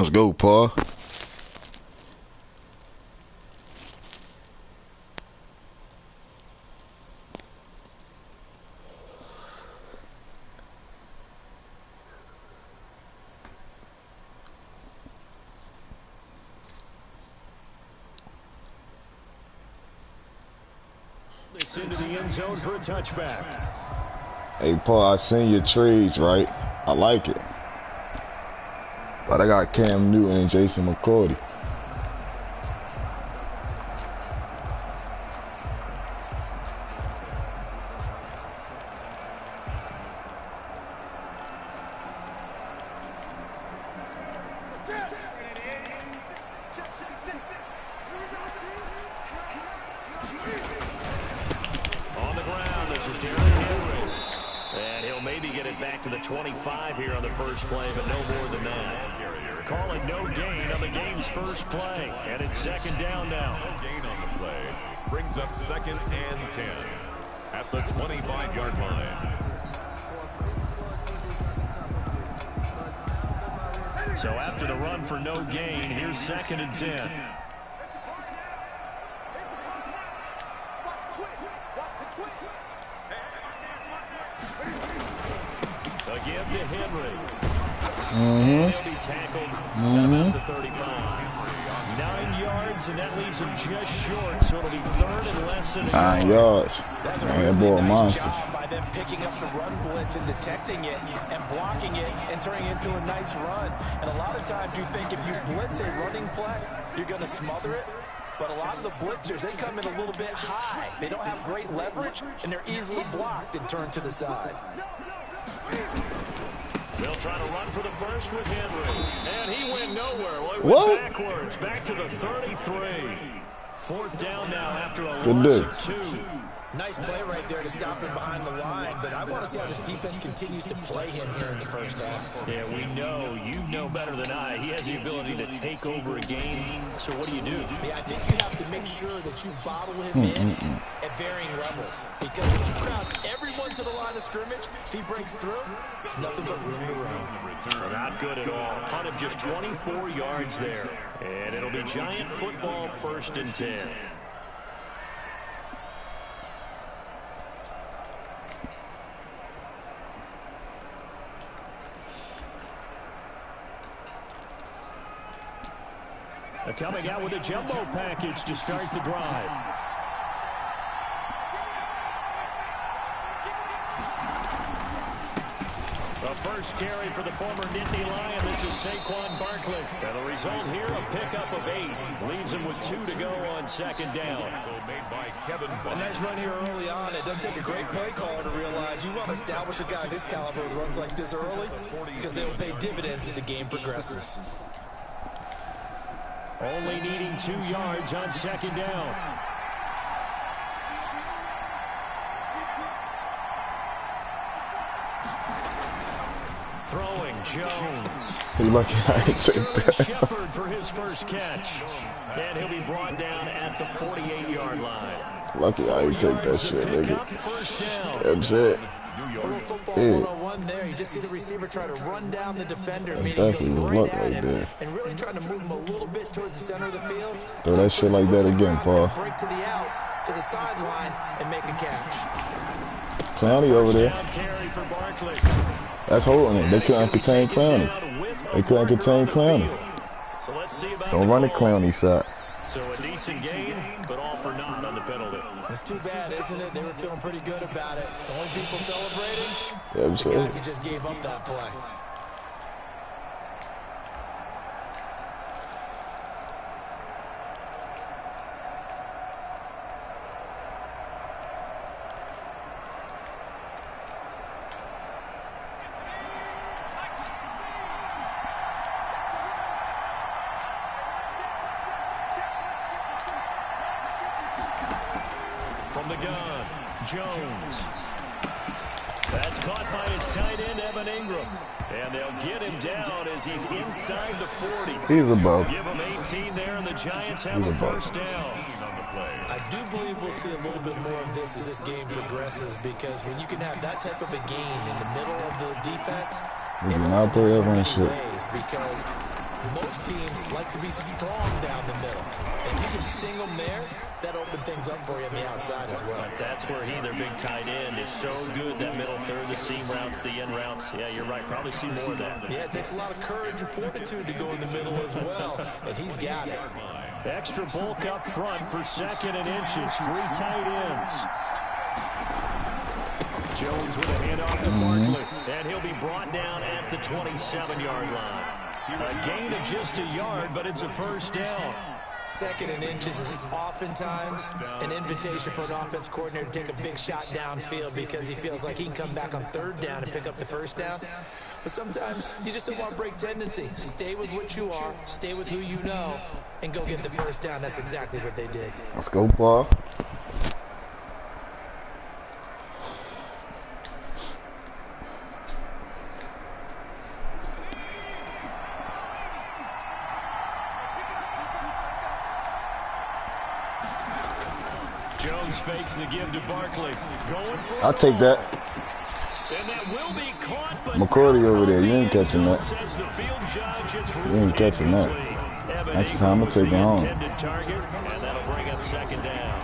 Let's go, Paul. It's into the end zone for a touchback. Hey, Paul, I seen your trades, right? I like it. But I got Cam Newton and Jason McCourty. On the ground, this is Derrick Henry. And he'll maybe get it back to the 25 here on the first play, but no more than that. Calling no gain on the game's first play. And it's second down now. No gain on the play. Brings up 2nd and 10 at the 25-yard line. So after the run for no gain, here's 2nd and 10. Again to Henry. And he'll be tackled at about the 35. 9 yards, and that leaves him just short, so it'll be 3rd and less than 9 yards. That's a Man, really that boy a nice monster. job by them picking up the run blitz and detecting it and blocking it and turning it into a nice run. And a lot of times you think if you blitz a running play, you're going to smother it. But a lot of the blitzers, they come in a little bit high. They don't have great leverage, and they're easily blocked and turned to the side. They'll try to run for the first with Henry. And he went nowhere. Well, he What? went backwards, back to the 33. 4th down now after a Good loss day. of 2. Nice play right there to stop him behind the line, but I want to see how this defense continues to play him here in the first half. Yeah, we know, you know better than I, he has the ability to take over a game. So what do you do? Yeah, I think you have to make sure that you bottle him in at varying levels. Because if you crowd everyone to the line of scrimmage, if he breaks through, there's nothing but room to run. Not good at all. Punt of just 24 yards there. And it'll be Giant football 1st and 10. They're coming out with a jumbo package to start the drive. The first carry for the former Nittany Lion. This is Saquon Barkley. And the result here, a pickup of 8. Leaves him with 2 to go on 2nd down. Made by Kevin A nice run here early on. It doesn't take a great play caller to realize you want to establish a guy of his caliber with runs like this early because they will pay dividends as the game progresses. Only needing 2 yards on 2nd down. Throwing Jones. He lucky I ain't take that. Shepard for his first catch. And he'll be brought down at the 48-yard line. Lucky I ain't take that shit, nigga. That's it. A little football Yeah. 101 there. You just see the receiver try to run down the defender, That's meaning he goes definitely right luck at right him there. and really trying to move him a little bit towards the center of the field. Throw that shit like that again, Paul. Break to the out, to the sideline, and make a catch. Clowney over there. Down carry for Barkley. That's holding it. They couldn't contain Clowney. They couldn't contain Clowney. So let's see about Don't run the Clowney shot. So a decent gain, but all for naught on the penalty. It's too bad, isn't it? They were feeling pretty good about it. The only people celebrating, Yeah, I'm the saying. guys who just gave up that play. From the gun, Jones. That's caught by his tight end, Evan Ingram. And they'll get him down as he's inside the 40. He's above. Give him 18 there, and the Giants have a first down. I do believe we'll see a little bit more of this as this game progresses, because when you can have that type of a gain in the middle of the defense, We do not play that one shit. because Most teams like to be strong down the middle. And if you can sting them there, that opens things up for you on the outside as well. That's where their big tight end, is so good, that middle third, the seam routes, the end routes. Yeah, you're right. Probably see more of that. Yeah, it takes a lot of courage and fortitude to go in the middle as well, and he's got it. Extra bulk up front for 2nd and inches. 3 tight ends. Jones with a handoff to Barkley, and he'll be brought down at the 27-yard line. A gain of just a yard, but it's a first down. 2nd and inches is oftentimes an invitation for an offense coordinator to take a big shot downfield because he feels like he can come back on 3rd down and pick up the first down. But sometimes you just don't want to break tendency. Stay with what you are, stay with who you know, and go get the first down. That's exactly what they did. Let's go, ball. Jones fakes the give to Barkley. Going for I'll take that. And that will be caught, but McCourty over there. You ain't catching that. You ain't catching that. Next time I'll take it home. Target, and that'll bring up 2nd down.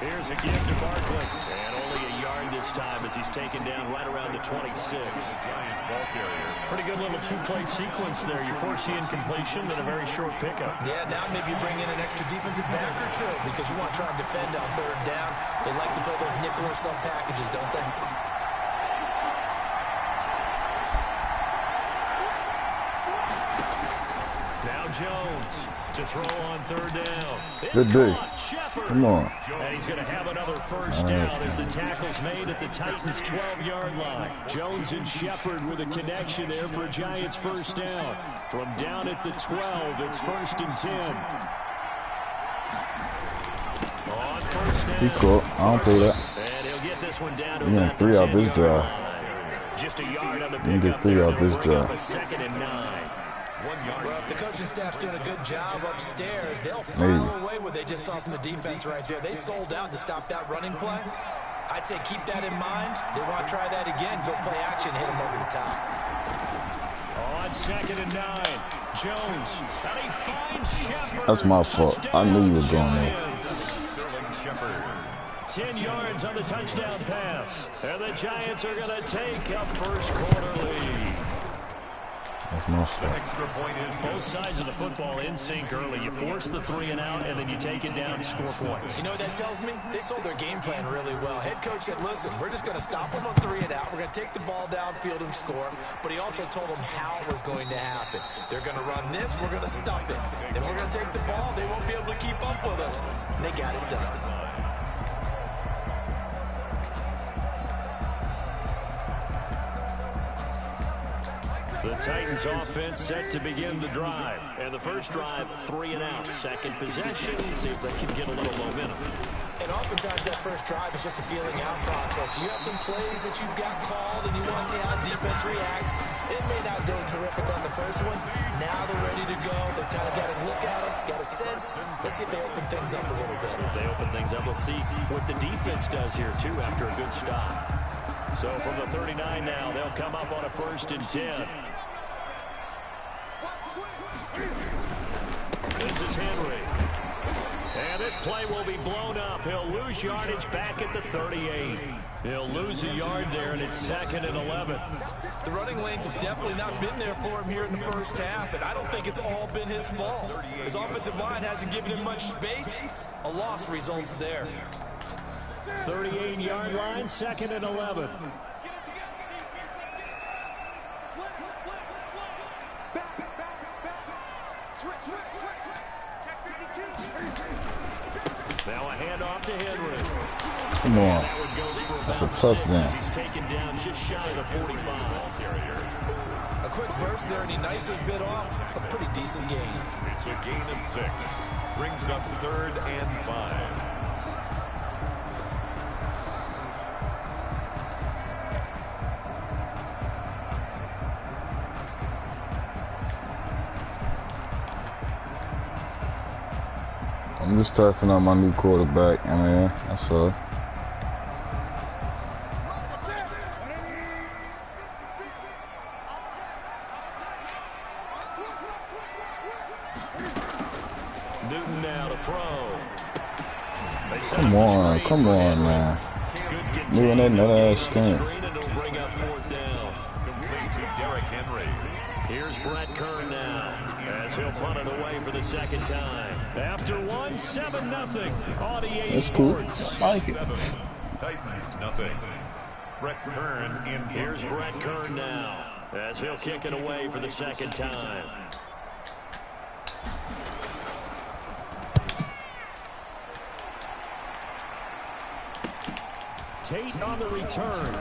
Here's a give to Barkley. And only a yard this time as he's taken down right around the 26. Pretty good little 2-play sequence there. You force the incompletion, then a very short pickup. Yeah, now maybe bring in an extra defensive back or two because you want to try and defend on 3rd down. They like to play those nickel or sub packages, don't they? Now Jones to throw on 3rd down. Good day. Come on. And he's going to have another first down as the tackle's made at the Titans' 12-yard line. Jones and Shepard with a connection there for Giants' first down. From down at the 12, it's 1st and 10. On 1st down. He cool. I don't play that. And he'll get this one down to Yeah, 3 out this drive. Just a yard on the You can get 3 out this drive. 2nd and 9. Well, if the coaching staff's doing a good job upstairs, they'll follow away what they just saw from the defense right there. They sold out to stop that running play. I'd say keep that in mind. They want to try that again. Go play action, hit them over the top. On 2nd and 9, Jones. And he finds Shepard. That's my fault. I knew you was going there. 10 yards on the touchdown pass. And the Giants are going to take a first quarter lead. That's my fault. Extra point is Both sides of the football in sync early. You force the 3 and out, and then you take it down to score points. You know what that tells me? They sold their game plan really well. Head coach said, listen, we're just going to stop them on 3 and out. We're going to take the ball downfield and score. But he also told them how it was going to happen. They're going to run this. We're going to stop it. Then we're going to take the ball. They won't be able to keep up with us. And they got it done. The Titans offense set to begin the drive. And the first drive, 3 and out. Second possession, see if they can get a little momentum. And oftentimes that first drive is just a feeling out process. You have some plays that you've got called and you want to see how defense reacts. It may not go terrific on the first one. Now they're ready to go. They've kind of got a look at it, got a sense. Let's see if they open things up a little bit. If they open things up, let's see what the defense does here, too, after a good stop. So from the 39 now, they'll come up on a 1st and 10. This is Henry. And this play will be blown up. He'll lose yardage back at the 38. He'll lose a yard there, and it's 2nd and 11. The running lanes have definitely not been there for him here in the first half, and I don't think it's all been his fault. His offensive line hasn't given him much space. A loss results there. 38-yard line, 2nd and 11. Now a handoff to Henry. Come on. That's a touchdown. He's taken down just shy of the 45. A quick burst there, and he nicely bit off a pretty decent gain. It's a gain of 6. Brings up 3rd and 5. I'm just testing out my new quarterback. I mean, that's all. Newton now to throw. Come on, man. Moving that nut ass screen. Here's Brett Kern now, as he'll punt it away for the second time. After one, 7-0 on EA That's cool. Sports. I like it. Titans nothing. Brett Kern in. Here's Brett Kern now, as he'll kick it away for the second time. Tate on the return.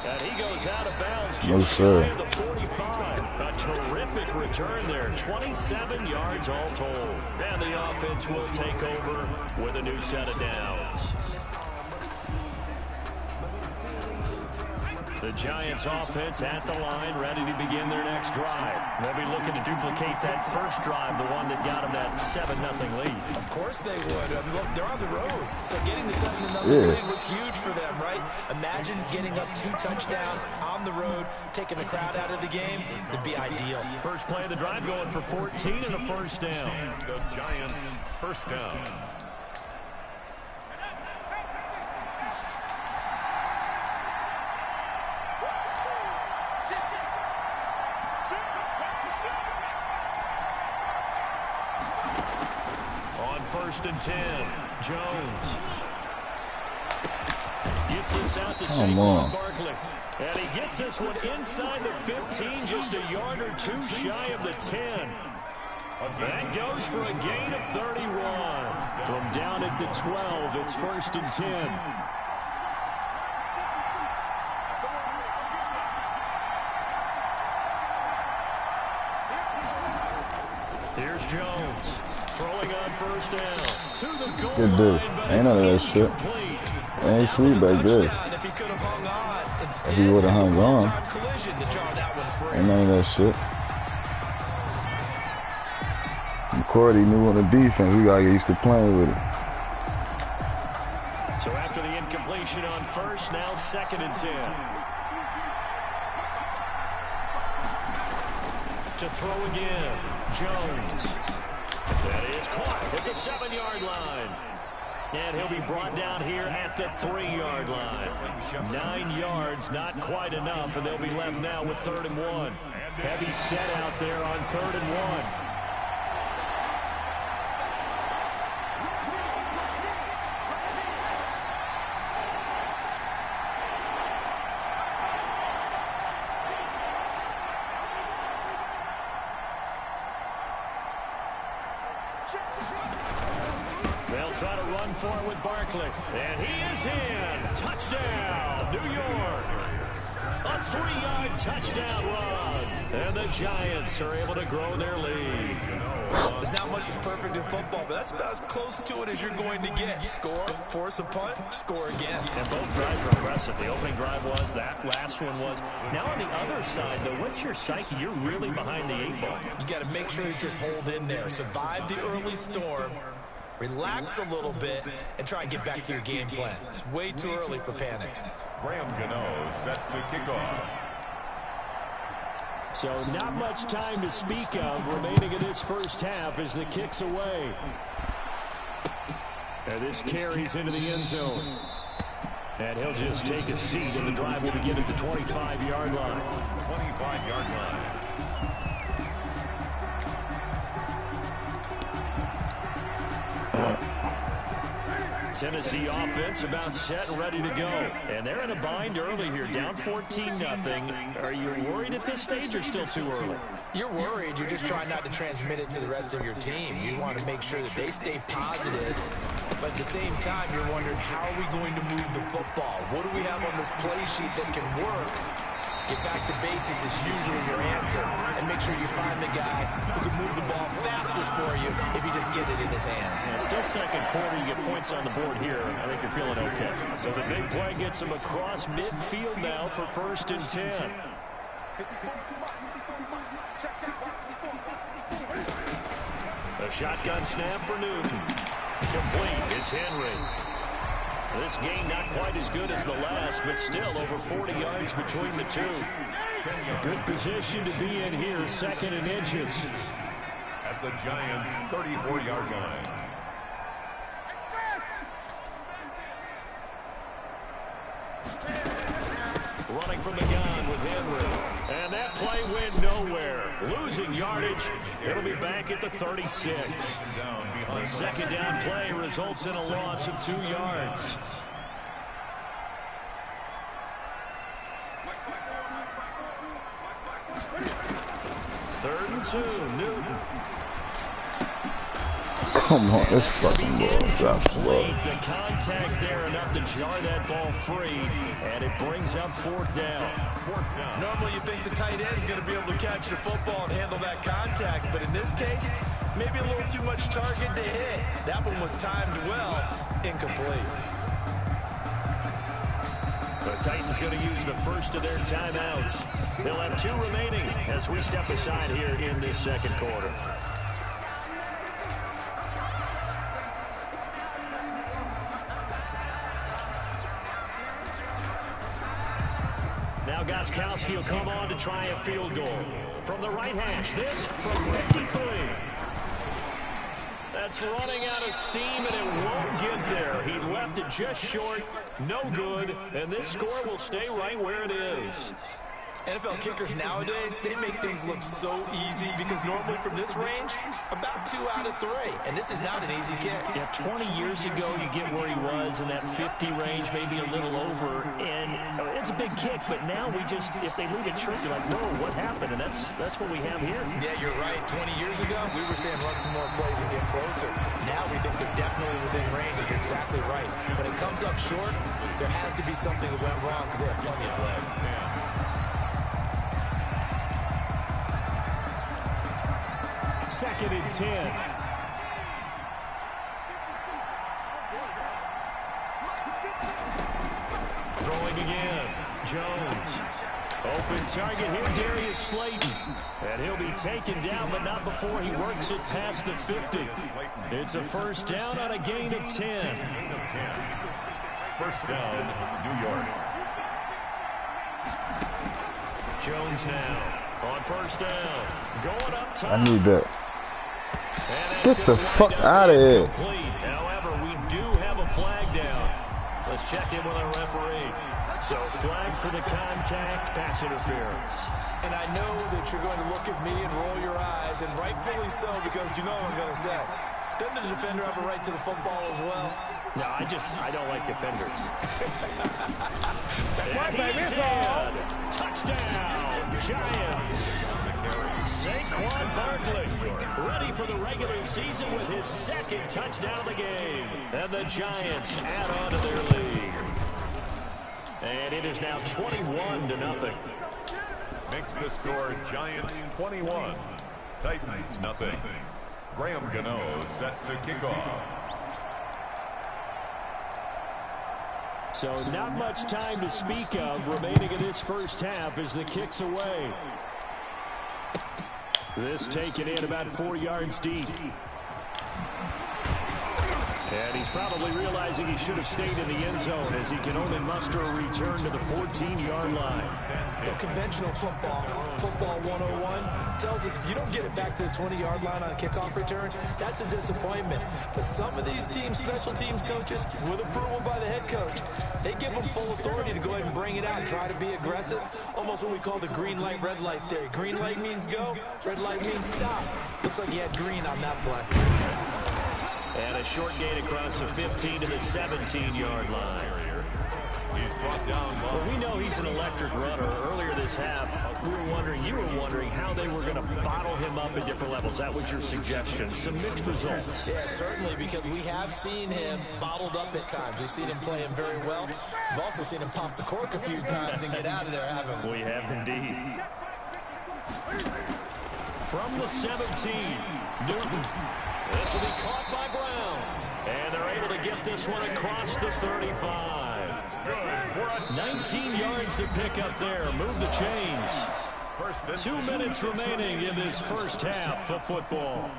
And he goes out of bounds just shy of the 45. A terrific return there. 27 yards all told. And the offense will take over with a new set of downs. The Giants offense at the line, ready to begin their next drive. They'll be looking to duplicate that first drive, the one that got them that 7-0 lead. Of course they would. Look, they're on the road, so getting the 7-0 lead was huge for them, right? Imagine getting up 2 touchdowns on the road, taking the crowd out of the game. It'd be ideal. First play of the drive going for 14 and a first down. The Giants first down. First and 10. Jones gets this out to Saquon Barkley. And he gets this one inside the 15, just a yard or 2 shy of the 10. That goes for a gain of 31. From down at the 12, it's first and 10. Here's Jones. Throwing on first down to the goal Good dude. line, Ain't none of that shit. Ain't sweet back this. If he would have hung on, ain't none of that shit. McCourty knew on the defense. We gotta get used to playing with it. So after the incompletion on first, now second and 10. To throw again, Jones. That is caught at the 7-yard line. And he'll be brought down here at the 3-yard line. 9 yards, not quite enough, and they'll be left now with 3rd and 1. Heavy set out there on 3rd and 1. They'll try to run for it with Barkley. And he is in. Touchdown, New York. A 3-yard touchdown run. And the Giants are able to grow their lead. There's not much that's perfect in football, but that's about as close to it as you're going to get. Score, force a punt, score again. And both drives are impressive. The opening drive was, that last one was. Now on the other side, though, what's your psyche? You're really behind the 8 ball. You got to make sure you just hold in there. Survive the early storm. Relax a little bit and try and get back to your game plan. It's way too early for panic. Graham Gano set to kick off. So not much time to speak of remaining in this first half as the kick's away. And this carries into the end zone. And he'll just take a seat, and the drive will begin at the 25-yard line. 25-yard line. Tennessee offense about set and ready to go. And they're in a bind early here, down 14-0. Are you worried at this stage or still too early? You're worried. You're just trying not to transmit it to the rest of your team. You want to make sure that they stay positive. But at the same time, you're wondering, how are we going to move the football? What do we have on this play sheet that can work? Get back to basics is usually your answer. And make sure you find the guy who can move the ball fastest for you if you just get it in his hands. Yeah, still second quarter. You get points on the board here. I think you're feeling okay. So the big play gets him across midfield now for first and 10. A A shotgun snap for Newton. Complete. It's Henry. This game not quite as good as the last, but still over 40 yards between the two. Good position to be in here, 2nd and inches. At the Giants' 34-yard line. Running from the gun with Henry. And that play went nowhere. Losing yardage. It'll be back at the 36. The second down play results in a loss of 2 yards. Third and 2, Newton. Come on, this fucking ball drops the ball. The contact there enough to jar that ball free, and it brings up 4th down. Normally you think the tight end's going to be able to catch the football and handle that contact, but in this case, maybe a little too much target to hit. That one was timed well, incomplete. The Titans going to use the first of their timeouts. They'll have 2 remaining as we step aside here in this second quarter. Now Gostkowski will come on to try a field goal. From the right hash, this from 53. That's running out of steam, and it won't get there. He left it just short, no good, and this score will stay right where it is. NFL kickers nowadays, they make things look so easy because normally from this range, about 2 out of 3. And this is not an easy kick. Yeah, 20 years ago, you get where he was in that 50 range, maybe a little over. And it's a big kick, but now we just, if they leave it short, you're like, whoa, what happened? And that's what we have here. Yeah, you're right. 20 years ago, we were saying run some more plays and get closer. Now we think they're definitely within range, and you're exactly right. When it comes up short, there has to be something that went wrong because they have plenty of leg. Second and 10. Throwing again. Jones. Open target here, Darius Slayton. And he'll be taken down, but not before he works it past the 50. It's a first down on a gain of 10. First down, New York. Jones now on first down. Going up top. I need that. Get the fuck out of here. However, we do have a flag down. Let's check in with our referee. So flag for the contact, pass interference. And I know that you're going to look at me and roll your eyes, and rightfully so, because you know what I'm going to say. Doesn't the defender have a right to the football as well? No, I don't like defenders. And he's in. Touchdown, Giants. Saquon Barkley ready for the regular season with his 2nd touchdown of the game. And the Giants add on to their lead. And it is now 21-0. Makes the score Giants 21, Titans nothing. Graham Gano set to kick off. So not much time to speak of remaining in this first half as the kick's away. This taken in about 4 yards deep. And he's probably realizing he should have stayed in the end zone as he can only muster a return to the 14-yard line. The conventional football 101, tells us if you don't get it back to the 20-yard line on a kickoff return, that's a disappointment. But some of these teams, special teams coaches, with approval by the head coach, they give them full authority to go ahead and bring it out, try to be aggressive, almost what we call the green light, red light theory. Green light means go, red light means stop. Looks like he had green on that play. And a short gain across the 15 to the 17-yard line. He's brought down. Well, we know he's an electric runner. Earlier this half, you were wondering how they were going to bottle him up at different levels. That was your suggestion. Some mixed results. Yeah, certainly, because we have seen him bottled up at times. We've seen him play him very well. We've also seen him pop the cork a few times and get out of there, haven't we? We have indeed. From the 17, Newton. This will be caught by Brown. And they're able to get this one across the 35. 19 yards to pick up there. Move the chains. 2 minutes remaining in this first half of football.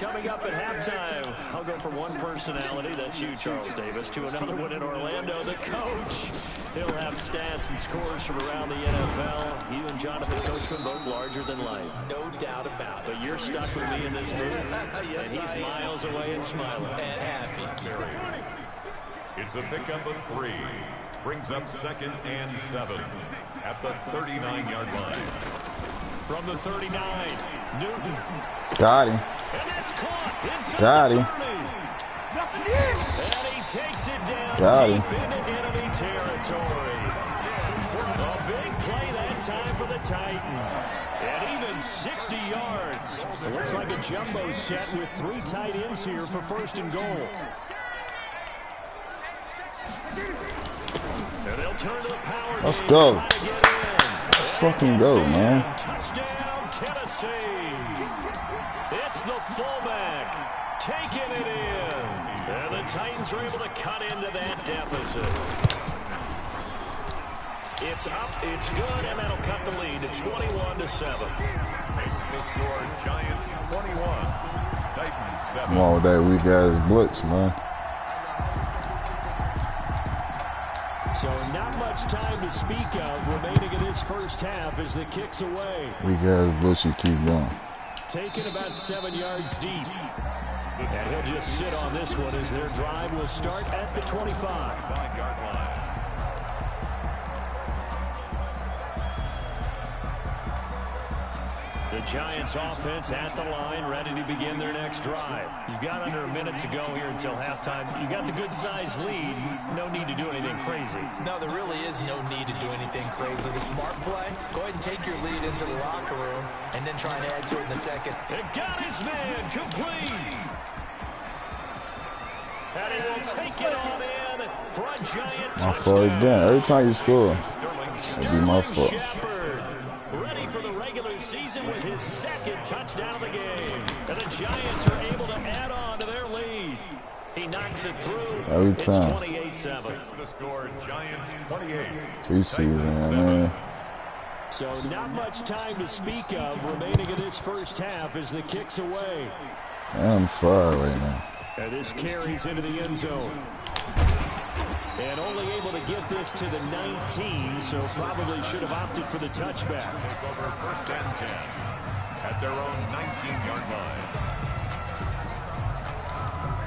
Coming up at halftime, I'll go from one personality, that's you, Charles Davis, to another one in Orlando, the coach. He'll have stats and scores from around the NFL. You and Jonathan Coachman both larger than life. No doubt about it. But you're stuck with me in this booth, yes, and he's miles away and smiling. And happy. It's a pickup of 3. Brings up 2nd and 7 at the 39-yard line. From the 39, Newton. Got him. And that's caught inside Got him. And he takes it down Got deep him. into enemy territory. A big play that time for the Titans. And even 60 yards. It looks like a jumbo set with 3 tight ends here for 1st and goal. And they'll turn to the power. Let's go. Let's fucking go, man. Touchdown, Tennessee. It's the fullback taking it in. And the Titans are able to cut into that deficit. It's up, it's good, and that'll cut the lead to 21-7. Makes the score Giants 21, Titans 7. Come on with that weak ass blitz, man. So not much time to speak of remaining in this first half as the kick's away. Weak ass blitz, you keep going. Taken about 7 yards deep. And he'll just sit on this one as their drive will start at the 25. 5-yard line. The Giants offense at the line, ready to begin their next drive. You've got under a minute to go here until halftime. You got the good-sized lead. No need to do anything crazy. No, there really is no need to do anything crazy. The smart play, go ahead and take your lead into the locker room and then try and add to it in a second. It got his man complete. And he will take it on in for a Giant My fault touchdown. again. Every time you score, it'd be my fault. Shepard, ready for the regular season with his 2nd touchdown of the game. And the Giants are able to add on to their lead. He knocks it through. Every time. It's 28-7. The score Giants 28. Preseason, man. So not much time to speak of remaining in this first half as the kick's away. I'm fired right now. And this carries into the end zone. And only able to get this to the 19, so probably should have opted for the touchback. Take over 1st and 10 at their own 19-yard line.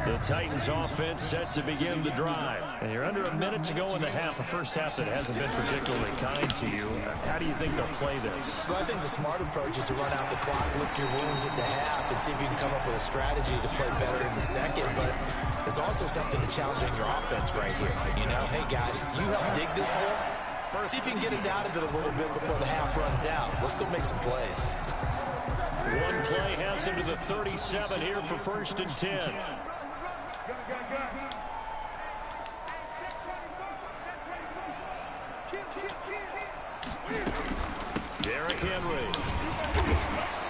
The Titans offense set to begin the drive. And you're under a minute to go in the half, a first half that hasn't been particularly kind to you. How do you think they'll play this? Well, I think the smart approach is to run out the clock, lick your wounds at the half, and see if you can come up with a strategy to play better in the second. But there's also something to challenging your offense right here. You know, hey, guys, you help dig this hole. See if you can get us out of it a little bit before the half runs out. Let's go make some plays. One play has him to the 37 here for 1st and 10. Derrick Henry.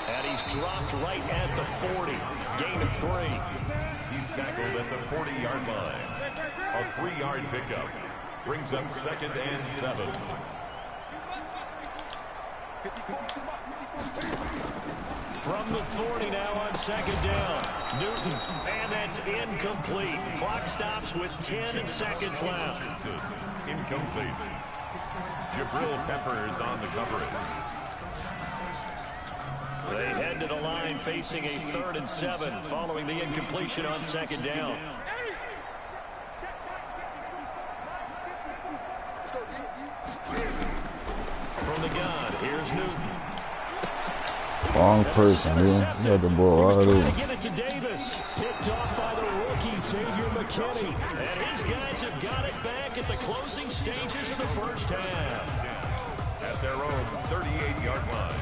And he's dropped right at the 40. Gain of 3. He's tackled at the 40-yard line. A 3-yard pickup. Brings up 2nd and 7. From the 40 now on 2nd down. Newton, and that's incomplete. Clock stops with 10 seconds left. Incomplete. Jabril Peppers on the coverage. They head to the line facing a 3rd and 7 following the incompletion on 2nd down. From the gun, here's Newton. Wrong person, man. You had the ball all Trying over. to get it to Davis. Picked off by the rookie, Xavier McKinney. And his guys have got it back at the closing stages of the first half. At their own 38-yard line.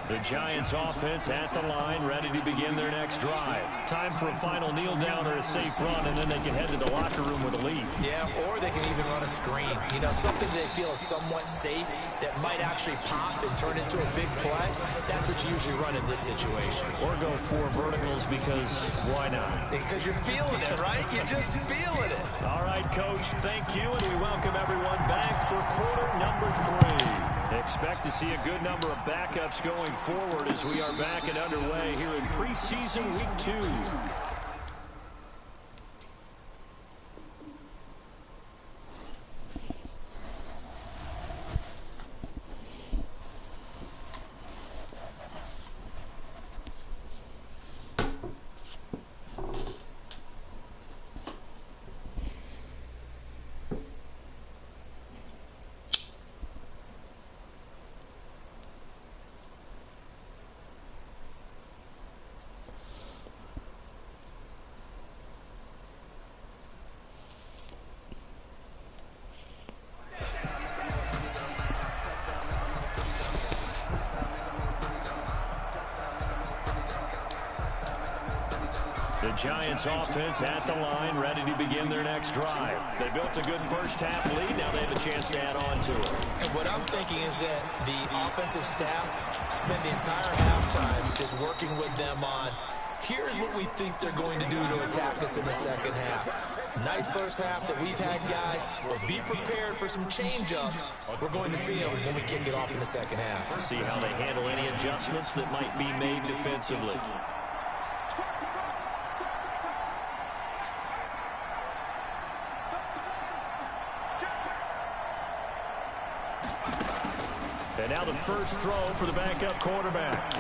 The Giants offense at the line, ready to begin their next drive. Time for a final kneel down or a safe run, and then they can head to the locker room with a lead. Yeah, or they can even run a screen. You know, something they feel is somewhat safe that might actually pop and turn into a big play. That's what you usually run in this situation. Or go 4 verticals because why not? Because you're feeling it, right? You're just feeling it. All right, Coach, thank you, and we welcome everyone back for quarter number 3. Expect to see a good number of backups going forward as we are back and underway here in preseason week 2. The Giants offense at the line, ready to begin their next drive. They built a good first-half lead. Now they have a chance to add on to it. And what I'm thinking is that the offensive staff spent the entire halftime just working with them on, here's what we think they're going to do to attack us in the second half. Nice first half that we've had, guys, but be prepared for some change-ups. We're going to see them when we kick it off in the second half. See how they handle any adjustments that might be made defensively. And now the first throw for the backup quarterback.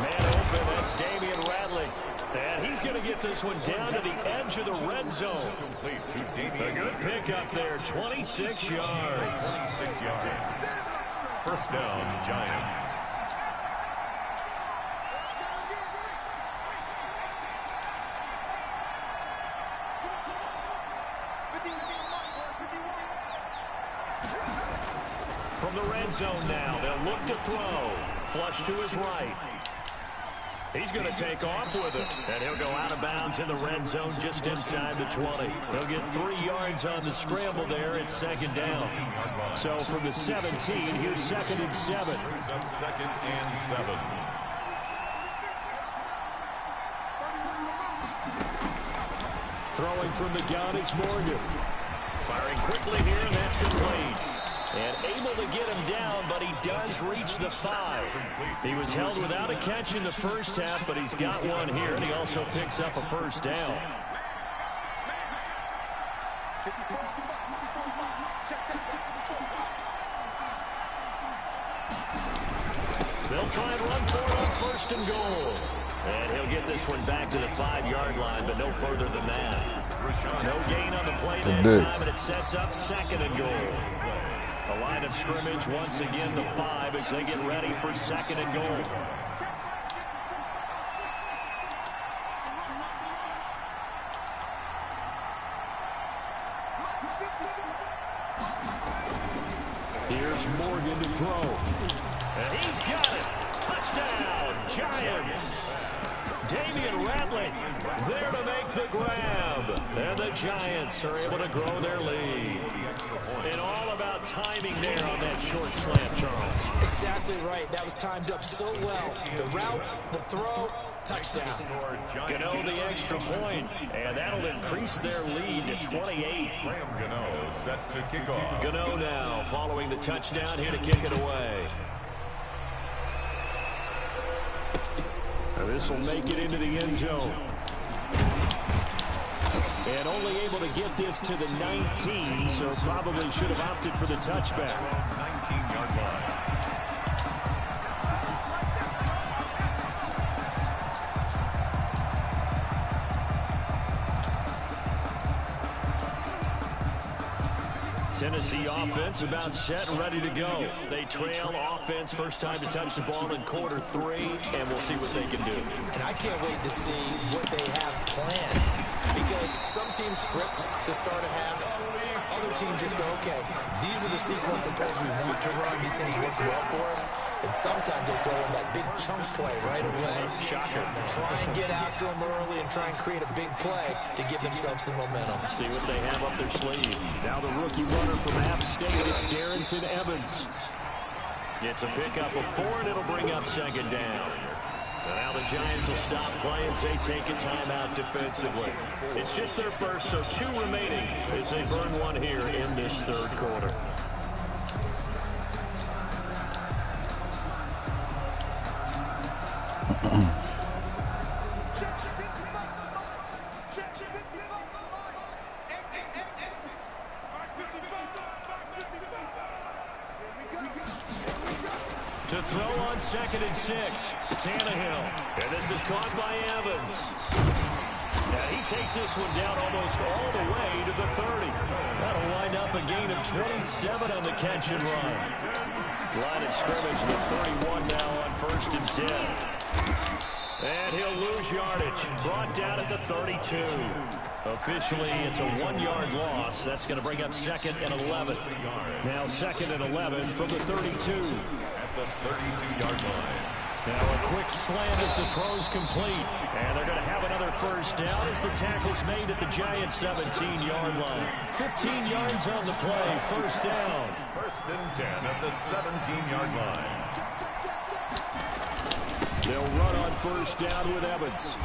Man open, that's Damian Radley. And he's going to get this one down to the edge of the red zone. A good pick up there, 26 yards. 26 yards. First down, Giants. From the red zone now, they'll look to throw. Flush to his right. He's going to take off with it. And he'll go out of bounds in the red zone just inside the 20. He'll get 3 yards on the scramble there. It's second down. So from the 17, here's 2nd and 7. Brings up 2nd and 7. Throwing from the gun is Morgan. Firing quickly here, and that's complete. And able to get him down, but he does reach the 5. He was held without a catch in the first half, but he's got one here, and he also picks up a first down. They'll try and run for it on 1st and goal. And he'll get this one back to the 5-yard line, but no further than that. No gain on the play that time, and it sets up 2nd and goal. The line of scrimmage, once again, the 5 as they get ready for 2nd and goal. Here's Morgan to throw. And he's got it. Touchdown, Giants. Damian Radley there to make the grab. And the Giants are able to grow their lead. And all about timing there on that short slant, Charles. Exactly right. That was timed up so well. The route, the throw, touchdown. Gano the extra point, and that'll increase their lead to 28. Gano set to kick off. Gano now following the touchdown here to kick it away. This will make it into the end zone. And only able to get this to the 19, so probably should have opted for the touchback. 19-yard line. Tennessee offense about set and ready to go. They trail offense, first time to touch the ball in quarter 3, and we'll see what they can do. And I can't wait to see what they have planned, because some teams script to start a half. Other teams just go, okay, these are the sequence of plays we want to run. These things work well for us. And sometimes they throw in that big chunk play right away. Shocker. Try and get after them early and try and create a big play to give themselves some momentum. See what they have up their sleeve. Now the rookie runner from App State, it's Darrington Evans. It's a pickup of 4, and it'll bring up 2nd down. And now the Giants will stop play as they take a timeout defensively. It's just their first, so 2 remaining as they burn one here in this 3rd quarter. To throw on 2nd and 6. Tannehill. And this is caught by Evans. Now he takes this one down almost all the way to the 30. That'll wind up a gain of 27 on the catch and run. Line of scrimmage, the 31 now on 1st and 10. And he'll lose yardage. Brought down at the 32. Officially, it's a 1-yard loss. That's going to bring up 2nd and 11. Now 2nd and 11 from the 32. At the 32-yard line. Now a quick slant as the throw's complete. And they're going to have another first down as the tackle's made at the Giants' 17-yard line. 15 yards on the play. First down. 1st and 10 at the 17-yard line. They'll run on first down with Evans.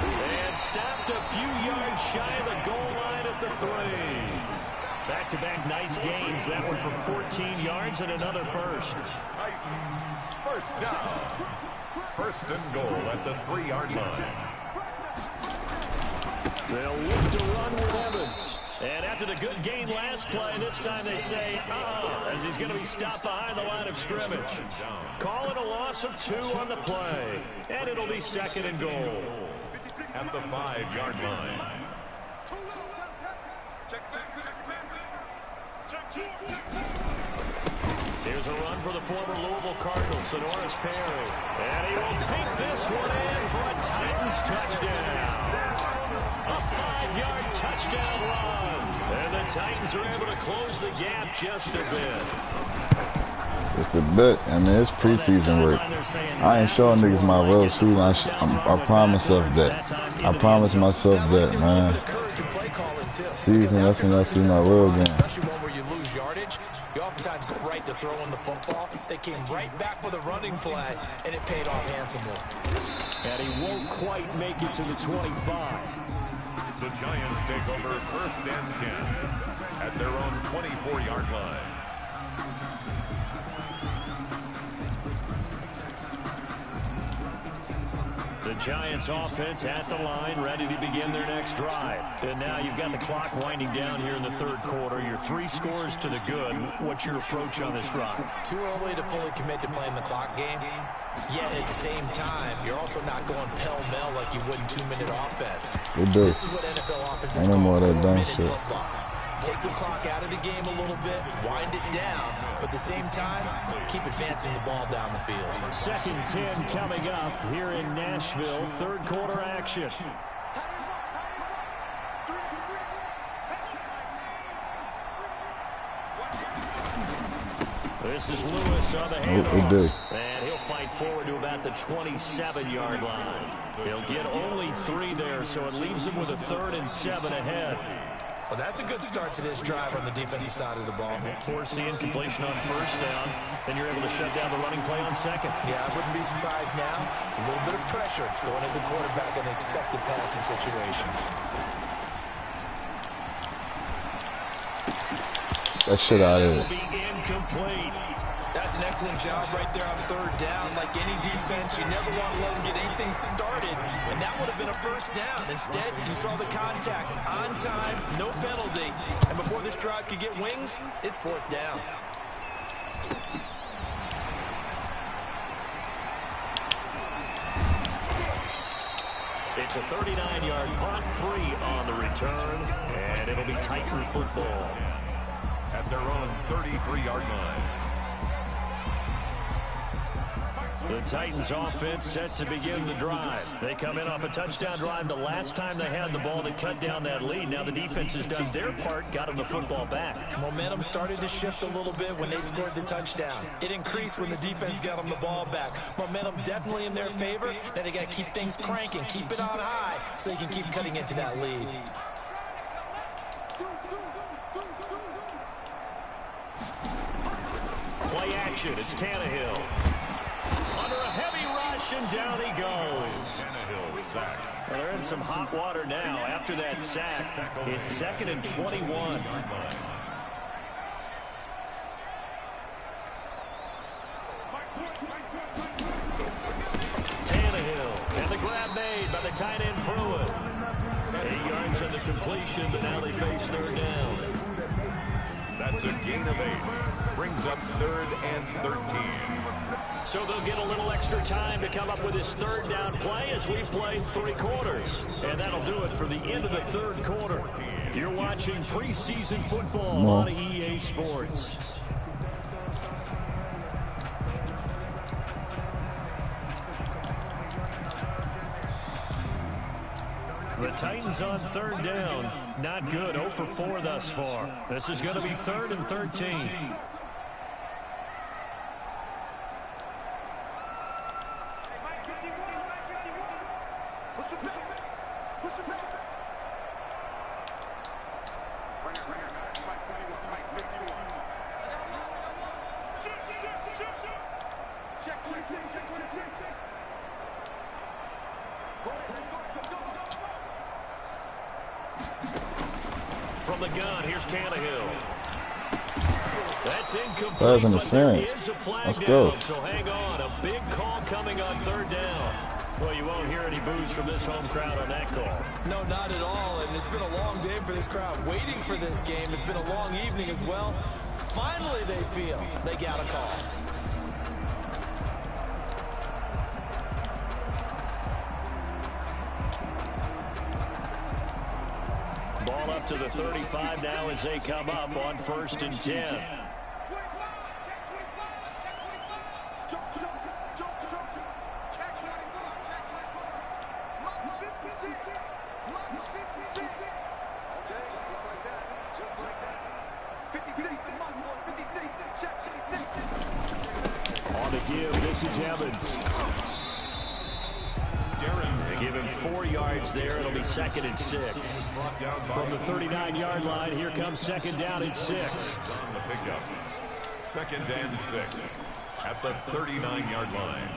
And stopped a few yards shy of the goal line at the 3. Back-to-back nice gains. That one for 14 yards and another first. Titans, first down. 1st and goal at the 3-yard line. They'll look to run with Evans. And after the good gain last play, this time they say, as he's going to be stopped behind the line of scrimmage. Calling a loss of 2 on the play. And it'll be 2nd and goal. At the 5-yard line. Here's a run for the former Louisville Cardinal, Sonoris Perry. And he will take this one in for a Titans touchdown. A 5-yard touchdown run. And the Titans are able to close the gap just a bit. Just a bit. I mean, it's preseason work. I ain't showing niggas my real season. I promise myself that. I promise myself that, man. Season, that's when I see my real game. Especially one where you lose yardage. You oftentimes go right to throwing the football. They came right back with a running play, and it paid off handsomely. And he won't quite make it to the 25. The Giants take over 1st and 10 at their own 24-yard line. The Giants offense at the line, ready to begin their next drive. And now you've got the clock winding down here in the 3rd quarter. You're 3 scores to the good. What's your approach on this drive? Too early to fully commit to playing the clock game. Yet at the same time, you're also not going pell-mell like you would in 2-minute offense. This is what NFL offenses call 4-minute football. Take the clock out of the game a little bit, wind it down, but at the same time, keep advancing the ball down the field. 2nd and 10 coming up here in Nashville. 3rd quarter action. This is Lewis on the handoff. And he'll fight forward to about the 27-yard line. He'll get only 3 there, so it leaves him with a 3rd and 7 ahead. Well, that's a good start to this drive on the defensive side of the ball. Force the incompletion on first down. Then you're able to shut down the running play on 2nd. Yeah, I wouldn't be surprised now. A little bit of pressure going at the quarterback in an expected passing situation. That shit out of it. Will be incomplete. That's an excellent job right there on 3rd down. Like any defense, you never want to let them get anything started, and that would have been a first down. Instead, you saw the contact on time, no penalty, and before this drive could get wings, it's 4th down. It's a 39-yard punt, 3 on the return, and it'll be Titan football. At their own 33-yard line. The Titans offense set to begin the drive. They come in off a touchdown drive the last time they had the ball that cut down that lead. Now the defense has done their part, got them the football back. Momentum started to shift a little bit when they scored the touchdown. It increased when the defense got them the ball back. Momentum definitely in their favor. Now they got to keep things cranking, keep it on high so they can keep cutting into that lead. Play action, it's Tannehill. Under a heavy rush, and down he goes. Well, they're in some hot water now after that sack. It's 2nd and 21. Tannehill, and the grab made by the tight end Pruitt. 8 yards on the completion, but now they face 3rd down. That's a gain of 8. Brings up 3rd and 13. So they'll get a little extra time to come up with his third down play as we've played 3 quarters. And that'll do it for the end of the 3rd quarter. You're watching preseason football on EA Sports. The Titans on 3rd down. Not good. 0 for 4 thus far. This is going to be 3rd and 13. From the gun, here's Tannehill. That's incomplete, but there is a flag down, so hang on. A big call coming on 3rd down. Well, you won't hear any boos from this home crowd on that call. No, not at all, and it's been a long day for this crowd waiting for this game. It's been a long evening as well. Finally, they feel they got a call. Ball up to the 35 now as they come up on 1st and 10. On the give, this is Evans. They give him 4 yards there. It'll be 2nd and 6. From the 39-yard line, here comes 2nd down and 6. On the pickup. 2nd and 6 at the 39-yard line.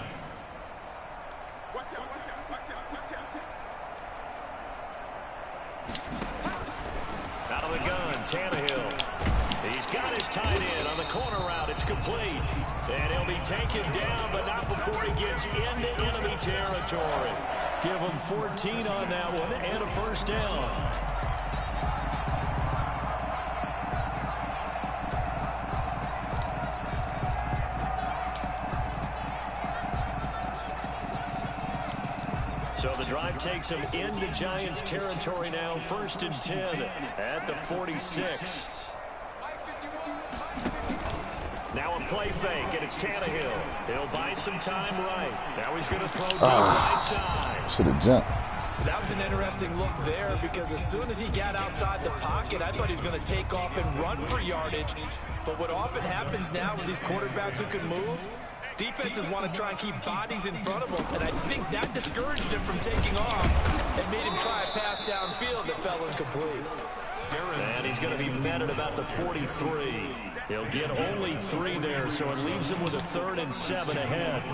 Out of the gun, Tannehill. He's got his tight end on the corner route. It's complete. And he'll be taken down, but not before he gets into enemy territory. Give him 14 on that one and a 1st down. So the drive takes him into Giants territory now. 1st and 10 at the 46. Now a play fake, and it's Tannehill. He'll buy some time right. Now he's going to throw deep right side. Should have jumped. That was an interesting look there because as soon as he got outside the pocket, I thought he was going to take off and run for yardage. But what often happens now with these quarterbacks who can move, defenses want to try and keep bodies in front of them, and I think that discouraged him from taking off and made him try a pass downfield that fell incomplete. And he's going to be met at about the 43. He'll get only 3 there, so it leaves him with a 3rd and 7 ahead.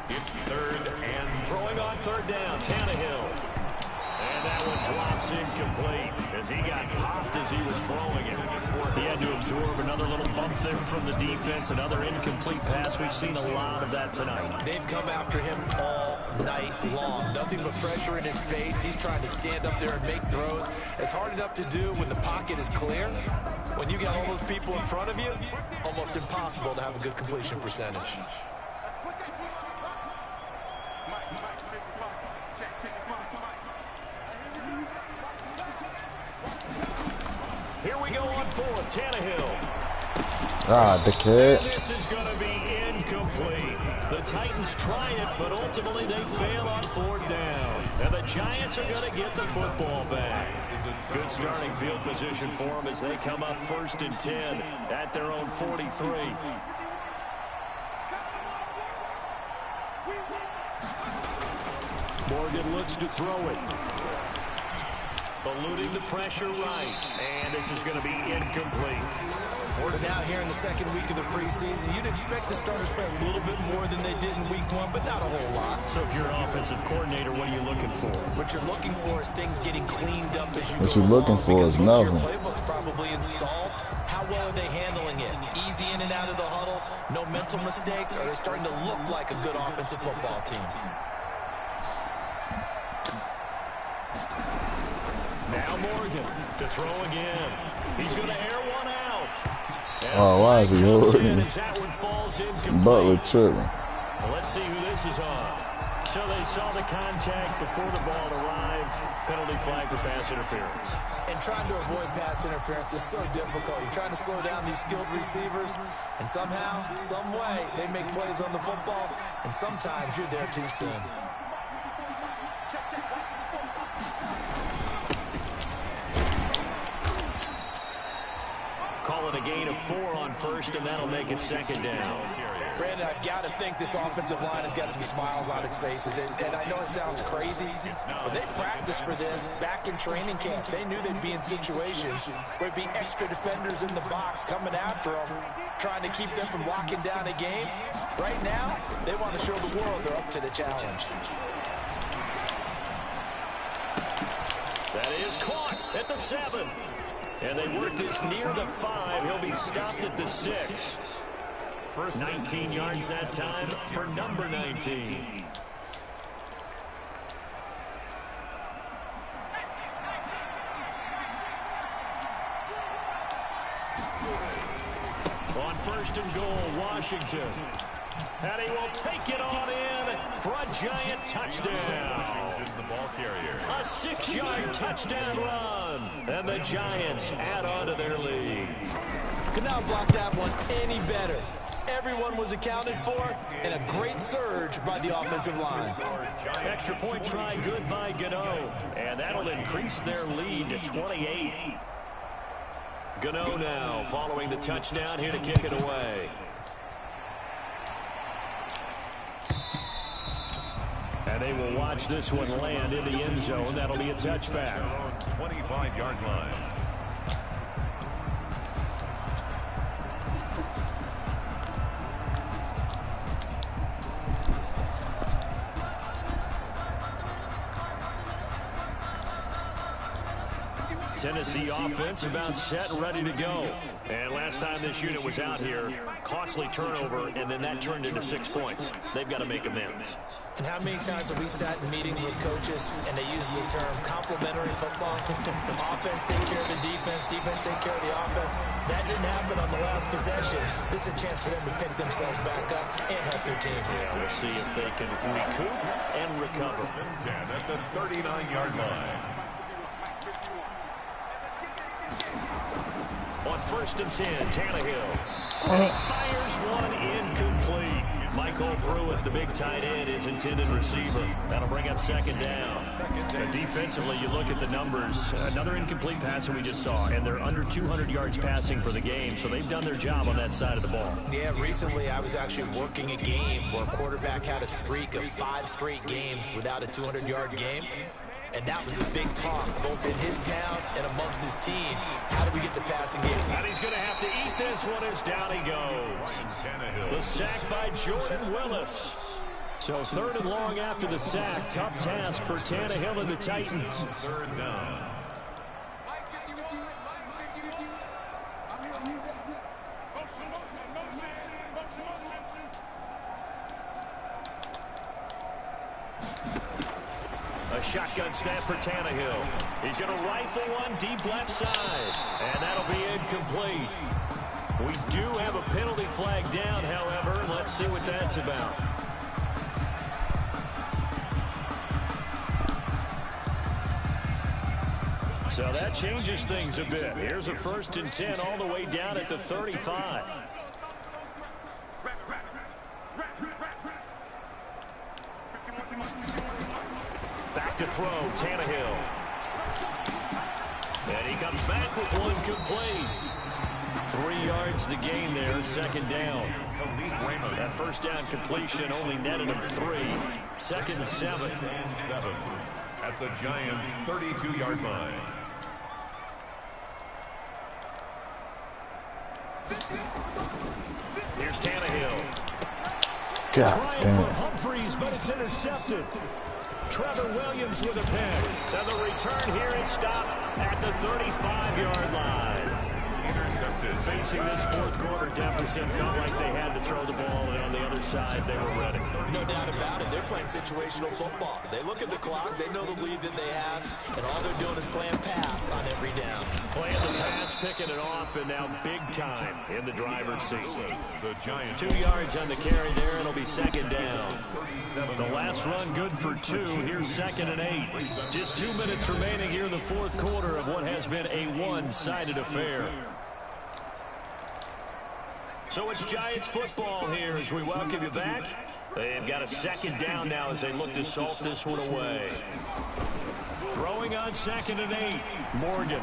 It's 3rd and throwing on 3rd down, Tannehill. And that one drops incomplete as he got popped as he was throwing it. He had to absorb another little bump there from the defense, another incomplete pass. We've seen a lot of that tonight. They've come after him all night long. Nothing but pressure in his face. He's trying to stand up there and make throws. It's hard enough to do when the pocket is clear. When you got all those people in front of you, almost impossible to have a good completion percentage. Here we go on 4th, Tannehill. The kid. And this is going to be incomplete. The Titans try it, but ultimately they fail on 4th down. And the Giants are going to get the football back. Good starting field position for them as they come up 1st and 10 at their own 43. Morgan looks to throw it. Eluding the pressure right. And this is going to be incomplete. So now here in the 2nd week of the preseason, you'd expect the starters to play a little bit more than they did in week 1, but not a whole lot. So if you're an offensive coordinator, what are you looking for? What you're looking for is things getting cleaned up as you go along. What you're looking for is nothing. Your playbook's probably installed. How well are they handling it? Easy in and out of the huddle, no mental mistakes, or are they starting to look like a good offensive football team? Now Morgan to throw again. He's going to air one out. Oh, why is he holding? Butler tripping. Well, let's see who this is on. So they saw the contact before the ball arrived. Penalty flag for pass interference. And trying to avoid pass interference is so difficult. You're trying to slow down these skilled receivers, and somehow, some way, they make plays on the football, and sometimes you're there too soon. Call it a gain of 4 on first, and that'll make it second down. Brandon, I've got to think this offensive line has got some smiles on its faces. And I know it sounds crazy, but they practiced for this back in training camp. They knew they'd be in situations where there'd be extra defenders in the box coming after them, trying to keep them from locking down a game. Right now, they want to show the world they're up to the challenge. That is caught at the 7. And they work this near the 5. He'll be stopped at the 6. 19 yards that time for number 19. On first and goal, Washington. And he will take it on in for a giant touchdown. The ball carrier. A 6-yard touchdown run. And the Giants add on to their lead. Could not block that one any better. Everyone was accounted for, and a great surge by the offensive line. Extra point try good by Gano. And that'll increase their lead to 28. Gano now following the touchdown here to kick it away. And they will watch this one land in the end zone. That'll be a touchback. 25-yard line. Tennessee offense about set and ready to go. And last time this unit was out here, costly turnover, and then that turned into 6 points. They've got to make amends. And how many times have we sat in meetings with coaches and they use the term complementary football? Offense take care of the defense, defense take care of the offense. That didn't happen on the last possession. This is a chance for them to pick themselves back up and help their team. Yeah, we'll see if they can recoup and recover. 10 at the 39-yard line. On first and 10, Tannehill. He fires one incomplete. Michael Pruitt, the big tight end, is intended receiver. That'll bring up second down. Defensively, you look at the numbers. Another incomplete pass that we just saw, and they're under 200 yards passing for the game, so they've done their job on that side of the ball. Yeah, recently I was actually working a game where a quarterback had a streak of 5 straight games without a 200-yard game. And that was a big talk, both in his town and amongst his team. How do we get the passing game? And he's going to have to eat this one as down he goes. The sack by Jordan Willis. So 3rd and long after the sack. Tough task for Tannehill and the Titans. 3rd down. A shotgun snap for Tannehill. He's going to rifle one deep left side. And that'll be incomplete. We do have a penalty flag down, however. Let's see what that's about. So that changes things a bit. Here's a 1st and 10 all the way down at the 35. Back to throw, Tannehill. And he comes back with one complete. 3 yards the gain there, 2nd down. That 1st down completion only netted him 3. 2nd and 7. At the Giants' 32-yard line. Here's Tannehill. God Trying damn. for Humphreys, but it's intercepted. Trevor Williams with a pick. And the return here is stopped at the 35-yard line. Intercepted. Facing this fourth quarter deficit, felt like they had to throw the ball, and on the other side, they were ready. No doubt about it. They're playing situational football. They look at the clock, they know the lead that they have, and all they're doing is playing pass on every down. Playing the pass, picking it off, and now big time in the driver's seat. The Giants. 2 yards on the carry there, and it'll be second down. The last run good for 2. Here's 2nd and 8. Just 2 minutes remaining here in the fourth quarter of what has been a one-sided affair. So it's Giants football here as we welcome you back. They've got a second down now as they look to salt this one away. Throwing on 2nd and 8. Morgan.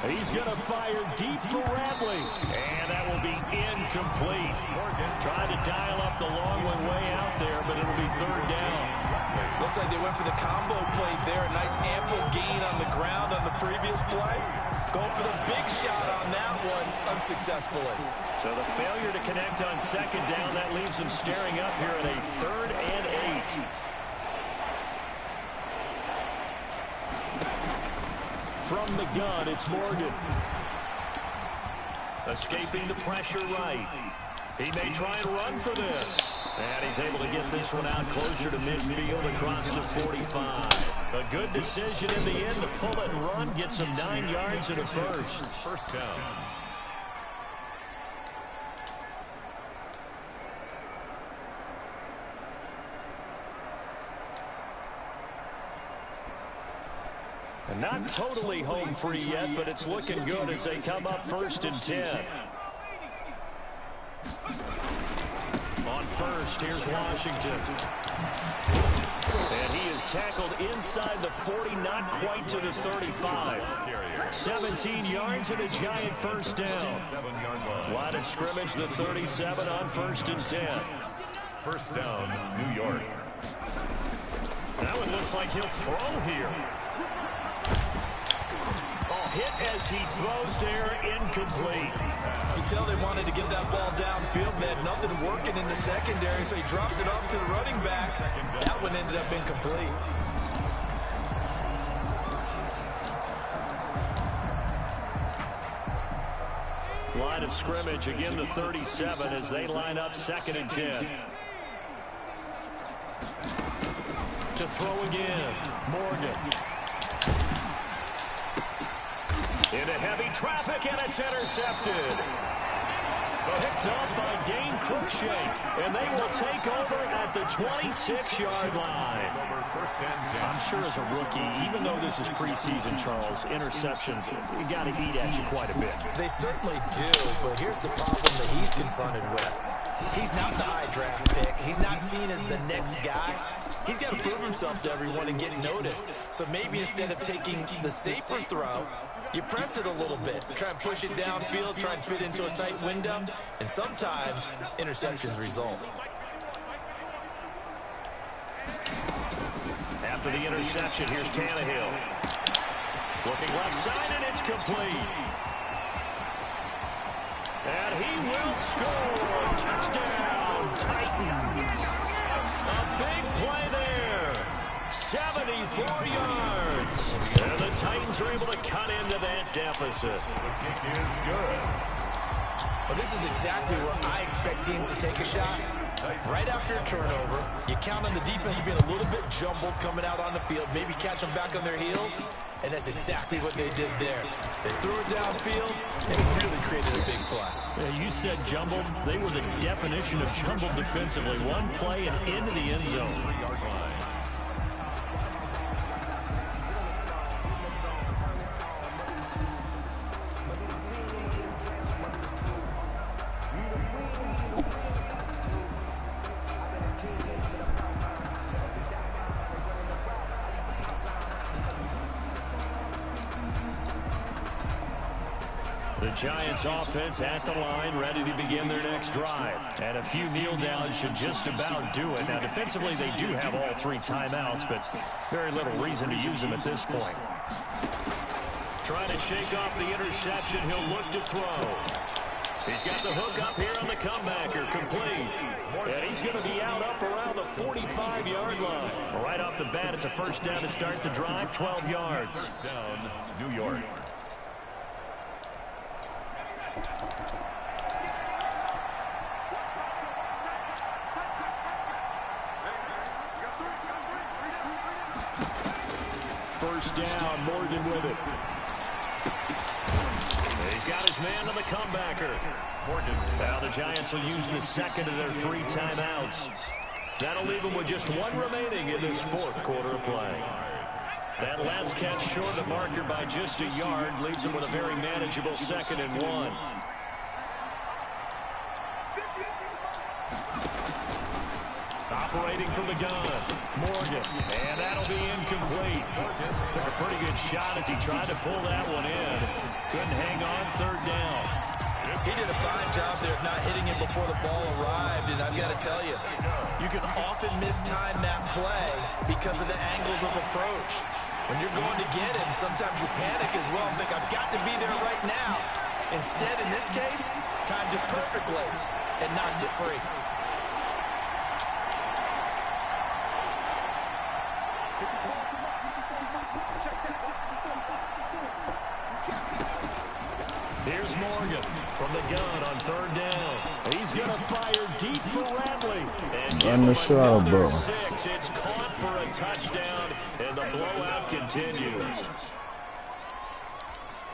He's going to fire deep for Radley. And that will be incomplete. Morgan trying to dial up the long one way out there, but it'll be third down. Looks like they went for the combo play there. A nice ample gain on the ground on the previous play. Going for the big shot on that one unsuccessfully. So the failure to connect on second down, that leaves them staring up here at a 3rd and 8. From the gun, it's Morgan. Escaping the pressure right. He may try and run for this. And he's able to get this one out closer to midfield across the 45. A good decision in the end to pull it and run. Gets him 9 yards and a first. First down. And not totally home free yet, but it's looking good as they come up 1st and 10. On first, here's Washington. And he is tackled inside the 40, not quite to the 35. 17 yards and a Giant first down. 7-yard line. Line of scrimmage, the 37 on 1st and 10. First down, New York. That one looks like he'll throw here. Hit as he throws there, incomplete. You tell they wanted to get that ball downfield. They had nothing working in the secondary, so he dropped it off to the running back. That one ended up incomplete. Line of scrimmage, again the 37 as they line up 2nd and 10. To throw again, Morgan. Into heavy traffic, and it's intercepted. Picked up by Dane Cruikshank, and they will take over at the 26-yard line. I'm sure as a rookie, even though this is preseason, Charles, interceptions, you got to eat at you quite a bit. They certainly do, but here's the problem that he's confronted with. He's not the high draft pick. He's not seen as the next guy. He's got to prove himself to everyone and get noticed. So maybe instead of taking the safer throw, you press it a little bit, try and push it downfield, try and fit into a tight window, and sometimes interceptions result. After the interception, here's Tannehill. Looking left side, and it's complete. And he will score. Touchdown, Titans. A big play there. 74 yards. And the Titans are able to cut into that deficit. The kick is good. Well, this is exactly where I expect teams to take a shot. Right after a turnover, you count on the defense being a little bit jumbled coming out on the field, maybe catch them back on their heels, and that's exactly what they did there. They threw it downfield, and it really created a big play. Yeah, you said jumbled. They were the definition of jumbled defensively. One play and into the end zone. 3-yard line. The Giants offense at the line, ready to begin their next drive. And a few kneel downs should just about do it. Now, defensively, they do have all 3 timeouts, but very little reason to use them at this point. Trying to shake off the interception. He'll look to throw. He's got the hook up here on the comebacker, complete. And he's going to be out up around the 45-yard line. Right off the bat, it's a first down to start the drive, 12 yards. Down, New York. first down. Morgan with it. He's got his man on the comebacker. Now the Giants will use the second of their 3 timeouts. That'll leave them with just 1 remaining in this 4th quarter of play. That last catch short of the marker by just a yard leaves them with a very manageable 2nd and 1. Operating from the gun, Morgan, and that'll be incomplete. Took a pretty good shot as he tried to pull that one in. Couldn't hang on, 3rd down. He did a fine job there of not hitting it before the ball arrived, and I've got to tell you, you can often mistime that play because of the angles of approach. When you're going to get him, sometimes you panic as well and think, I've got to be there right now. Instead, in this case, timed it perfectly and knocked it free. Here's Morgan from the gun on 3rd down. He's going to fire deep for Radley. And give him another 6. It's caught for a touchdown, and the blowout continues.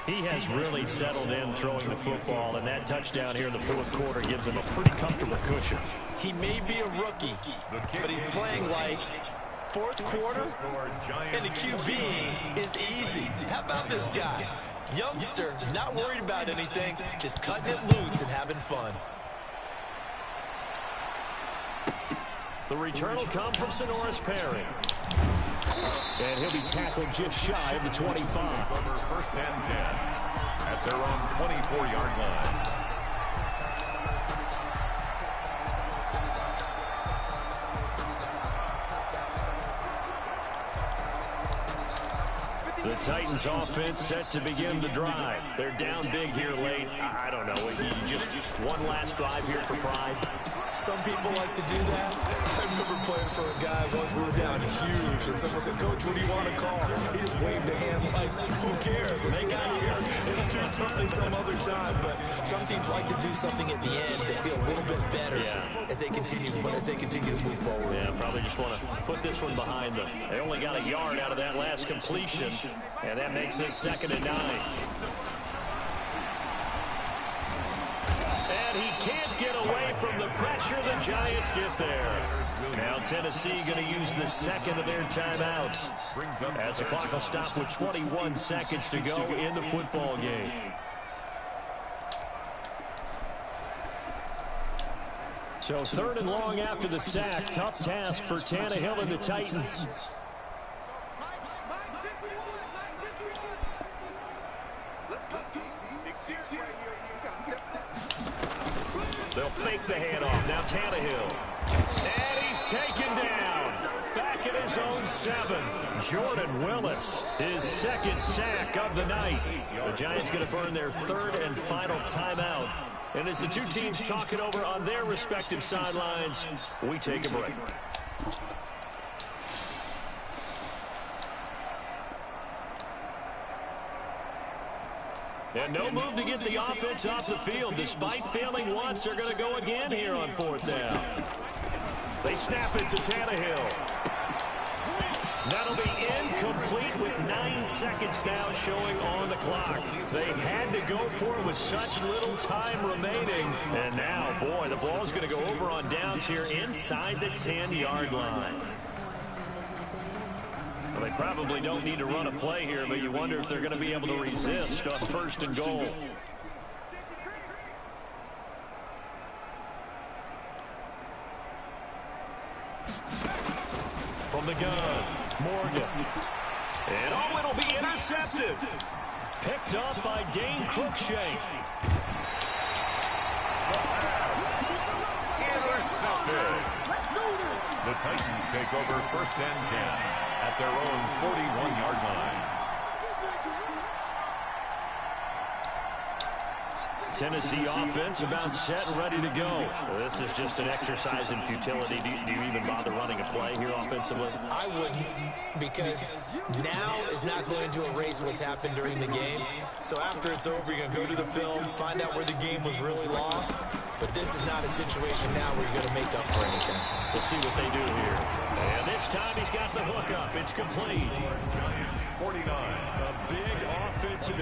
He has really settled in throwing the football, and that touchdown here in the 4th quarter gives him a pretty comfortable cushion. He may be a rookie, but he's playing like 4th quarter, and the QB is easy. How about this guy? Youngster, not worried about anything, just cutting it loose and having fun. The return will come from Sonoris Perry. And he'll be tackled just shy of the 25. First and 10 at their own 24-yard line. The Titans offense set to begin the drive. They're down big here late. I don't know. Just one last drive here for pride. Some people like to do that. I remember playing for a guy once. We were down huge, and someone said, Coach, what do you want to call? He just waved a hand like, who cares? Let's get out of here. It'll do something some other time. But some teams like to do something at the end to feel a little bit better as they continue to move forward. Yeah, probably just want to put this one behind them. They only got a yard out of that last completion, and that makes it 2nd and 9. And he can't get away from the pressure. The Giants get there. Now Tennessee going to use the 2nd of their timeouts as the clock will stop with 21 seconds to go in the football game. So 3rd and long after the sack. Tough task for Tannehill and the Titans. They'll fake the handoff. Now Tannehill. And he's taken down. Back at his own 7. Jordan Willis, his 2nd sack of the night. The Giants going to burn their 3rd and final timeout. And as the two teams talk it over on their respective sidelines, we take a break. And no move to get the offense off the field. Despite failing once, they're going to go again here on 4th down. They snap it to Tannehill. That'll be incomplete with 9 seconds now showing on the clock. They had to go for it with such little time remaining. And now, boy, the ball's going to go over on downs here inside the 10-yard line. Well, they probably don't need to run a play here, but you wonder if they're going to be able to resist on 1st and goal. From the gun, Morgan. And oh, it'll be intercepted. Picked up by Dane Cruikshank. Intercepted. The Titans take over 1st and 10 at their own 41-yard line. Tennessee offense about set and ready to go. Well, this is just an exercise in futility. Do you even bother running a play here offensively? I wouldn't, because now is not going to erase what's happened during the game. So after it's over, you're going to go to the film, find out where the game was really lost, But this is not a situation now where you're going to make up for anything. We'll see what they do here. And this time he's got the hook up. It's complete. 49. A big offensive